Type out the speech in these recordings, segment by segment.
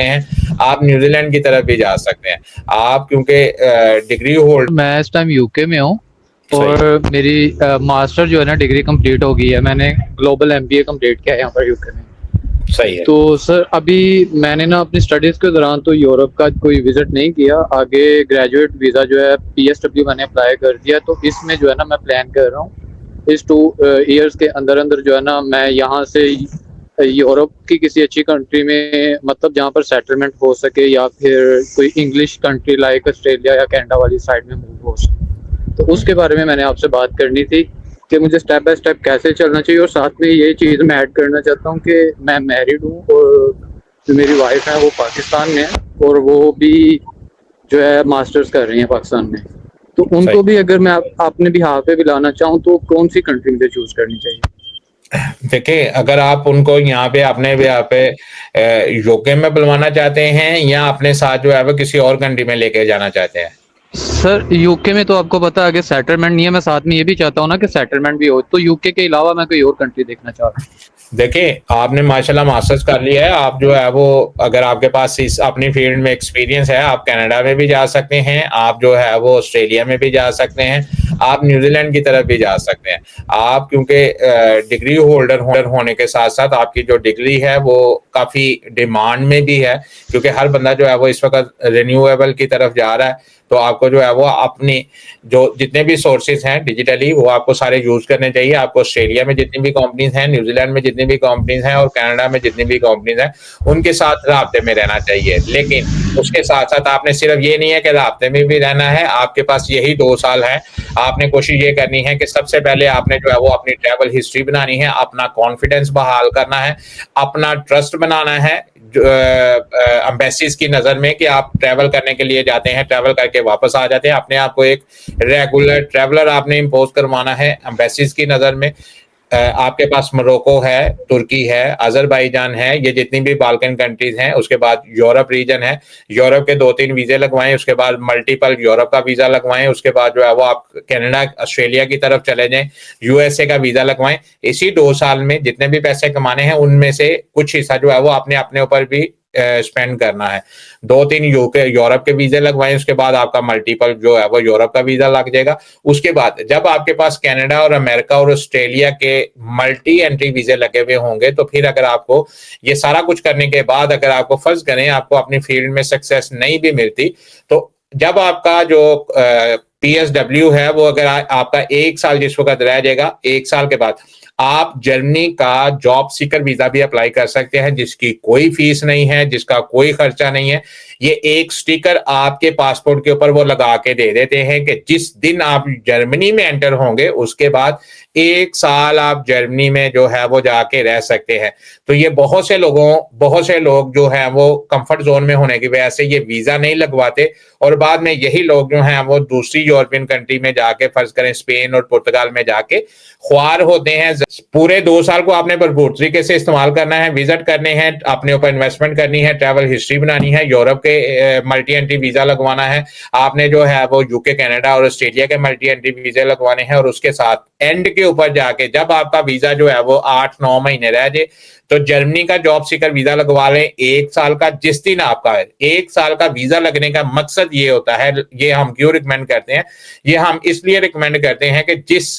हैं, आप न्यूजीलैंड की तरफ भी जा सकते हैं। आप क्योंकि डिग्री होल्ड मैं इस टाइम यूके में हूँ सही है। और मेरी मास्टर जो है ना डिग्री कंप्लीट हो गई है। मैंने ग्लोबल एमबीए कंप्लीट किया है यहाँ पर यूके में। सही है। तो सर अभी मैंने ना अपनी स्टडीज़ के दौरान तो यूरोप का कोई विजिट नहीं किया। आगे ग्रेजुएट वीज़ा जो है पीएसडब्ल्यू मैंने अप्लाई कर दिया, तो इसमें जो है ना मैं प्लान कर रहा हूँ इस 2 ईयर्स के अंदर अंदर जो है ना मैं यहाँ से यूरोप की किसी अच्छी कंट्री में, मतलब जहाँ पर सेटलमेंट हो सके, या फिर कोई इंग्लिश कंट्री लाइक ऑस्ट्रेलिया या कनाडा वाली साइड में मूव हो सके। तो उसके बारे में मैंने आपसे बात करनी थी कि मुझे स्टेप बाय स्टेप कैसे चलना चाहिए। और साथ में ये चीज़ मैं ऐड करना चाहता हूँ कि मैं मैरिड हूँ और जो मेरी वाइफ है वो पाकिस्तान में है, और वो भी जो है मास्टर्स कर रही हैं पाकिस्तान में। तो सही। उनको भी अगर मैं अपने बिहाफ पे भी लाना चाहूँ तो कौन सी कंट्री मुझे चूज करनी चाहिए? देखिए, अगर आप उनको यहाँ पे अपने यहाँ पे यूके में बुलवाना चाहते हैं या अपने साथ जो है वो किसी और कंट्री में लेके जाना चाहते हैं? सर यूके में तो आपको पता है कि सेटलमेंट नहीं है। मैं साथ में ये भी चाहता हूँ ना कि सेटलमेंट भी हो, तो यूके के अलावा मैं कोई और कंट्री देखना चाह रहा हूँ। देखिए, आपने माशाल्लाह मास्टर्स कर लिया है, आप जो है वो अगर आपके पास इस अपनी फील्ड में एक्सपीरियंस है, आप कनाडा में भी जा सकते हैं, आप जो है वो ऑस्ट्रेलिया में भी जा सकते हैं, आप न्यूजीलैंड की तरफ भी जा सकते हैं। आप क्योंकि डिग्री होल्डर होने के साथ-साथ आपकी जो डिग्री है वो काफ़ी डिमांड में भी है, क्योंकि हर बंदा जो है वो इस वक़्त रिन्यूएबल की तरफ जा रहा है। तो आपको जो है वो अपनी जो जितने भी सोर्सेज़ हैं डिजिटली वो आपको सारे यूज़ करने चाहिए। आपको ऑस्ट्रेलिया में जितनी भी कंपनीज़ हैं, न्यूजीलैंड में जितनी भी कंपनीज़ हैं और कनाडा में जितनी भी कंपनीज़ हैं, उनके साथ राब्ते में रहना चाहिए। लेकिन उसके साथ-साथ आपने सिर्फ ये नहीं है कि राब्ते में भी रहना है, आपके पास यही 2 साल हैं। आपने कोशिश ये करनी है कि सबसे पहले आपने जो है वो अपनी ट्रैवल हिस्ट्री बनानी है, अपना कॉन्फिडेंस बहाल करना है, अपना ट्रस्ट बनाना है एम्बेसीज की नज़र में कि आप ट्रैवल करने के लिए जाते हैं, ट्रैवल करके वापस आ जाते हैं। अपने आप को एक रेगुलर ट्रैवलर आपने इम्पोज करवाना है एम्बेसीज की नज़र में। आपके पास मोरक्को है, तुर्की है, अज़रबैजान है, ये जितनी भी बाल्कन कंट्रीज़ हैं, उसके बाद यूरोप रीजन है। यूरोप के 2-3 वीज़े लगवाएँ, उसके बाद मल्टीपल यूरोप का वीज़ा लगवाएँ, उसके बाद जो है वो आप कनाडा, ऑस्ट्रेलिया की तरफ चले जाएँ, यूएसए का वीज़ा लगवाएँ। इसी 2 साल में जितने भी पैसे कमाने हैं, उनमें से कुछ हिस्सा जो है वो आपने अपने ऊपर भी स्पेंड करना है। 2-3 यूके यूरोप के वीज़े लगवाएँ, उसके बाद आपका मल्टीपल जो है वो यूरोप का वीज़ा लग जाएगा। उसके बाद जब आपके पास कनाडा और अमेरिका और ऑस्ट्रेलिया के मल्टी एंट्री वीज़े लगे हुए होंगे, तो फिर अगर आपको ये सारा कुछ करने के बाद अगर आपको फ़र्ज़ करें आपको अपनी फील्ड में सक्सेस नहीं भी मिलती, तो जब आपका जो पीएसडब्ल्यू है वो अगर आपका 1 साल जिस वक़्त रह जाएगा, 1 साल के बाद आप जर्मनी का जॉब सीकर वीज़ा भी अप्लाई कर सकते हैं, जिसकी कोई फीस नहीं है, जिसका कोई खर्चा नहीं है। ये एक स्टिकर आपके पासपोर्ट के ऊपर वो लगा के दे देते हैं कि जिस दिन आप जर्मनी में एंटर होंगे, उसके बाद 1 साल आप जर्मनी में जो है वो जाके रह सकते हैं। तो ये बहुत से लोग जो हैं वो कंफर्ट ज़ोन में होने की वजह से ये वीज़ा नहीं लगवाते और बाद में यही लोग जो हैं वो दूसरी यूरोपियन कंट्री में जाके फ़र्ज़ करें स्पेन और पुर्तगाल में जाके ख्वार होते हैं। पूरे 2 साल को आपने भरपूर तरीके से इस्तेमाल करना है, विजिट करने हैं, अपने ऊपर इन्वेस्टमेंट करनी है, ट्रैवल हिस्ट्री बनानी है, यूरोप के मल्टी एंट्री वीज़ा लगवाना है, आपने जो है वो यूके, कनाडा और ऑस्ट्रेलिया के मल्टी एंट्री वीज़े लगवाने हैं और उसके साथ एंड के ऊपर जाके जब आपका वीज़ा जो है वो 8-9 महीने रह जाए, तो जर्मनी का जॉब सीकर वीज़ा लगवा लें 1 साल का। जिस दिन आपका 1 साल का वीज़ा लगने का मकसद ये होता है, ये हम क्यों रिकमेंड करते हैं? ये हम इसलिए रिकमेंड करते हैं कि जिस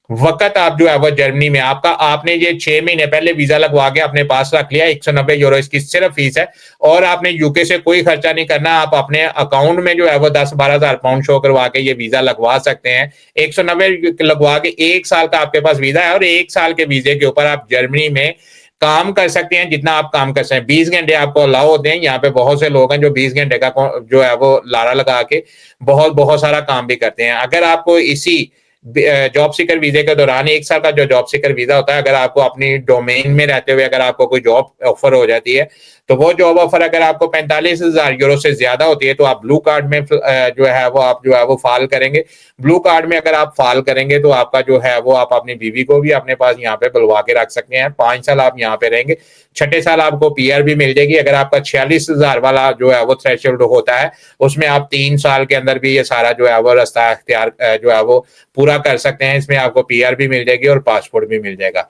वक़्त आप जो है वो जर्मनी में आपने ये 6 महीने पहले वीज़ा लगवा के अपने पास रख लिया, 190 यूरो इसकी सिर्फ फीस है और आपने यूके से कोई खर्चा नहीं करना। आप अपने अकाउंट में जो है वो 10-12 हज़ार पाउंड शो करवा के ये वीज़ा लगवा सकते हैं। 190 लगवा के 1 साल का आपके पास वीज़ा है और 1 साल के वीज़े के ऊपर आप जर्मनी में काम कर सकते हैं जितना आप काम कर सकते हैं। 20 घंटे आपको अलाउ होते हैं। यहाँ पे बहुत से लोग हैं जो 20 घंटे का जो है वो लारा लगा के बहुत सारा काम भी करते हैं। अगर आपको इसी जॉब सीकर वीज़े के दौरान 1 साल का जो जॉब सीकर वीज़ा होता है, अगर आपको अपनी डोमेन में रहते हुए अगर आपको कोई जॉब ऑफर हो जाती है, तो वो जॉब ऑफर अगर आपको 45,000 यूरो से ज़्यादा होती है, तो आप ब्लू कार्ड में जो है वो आप जो है वो फाइल करेंगे। ब्लू कार्ड में अगर आप फाइल करेंगे तो आपका जो है वो आप अपनी बीवी को भी अपने पास यहाँ पे बुलवा के रख सकते हैं। 5 साल आप यहाँ पे रहेंगे, छठे साल आपको पीआर भी मिल जाएगी। अगर आपका 46,000 वाला जो है वो थ्रेशोल्ड होता है, उसमें आप 3 साल के अंदर भी ये सारा जो है वो रास्ता इख्तियार जो है वो पूरा कर सकते हैं। इसमें आपको पीआर भी मिल जाएगी और पासपोर्ट भी मिल जाएगा।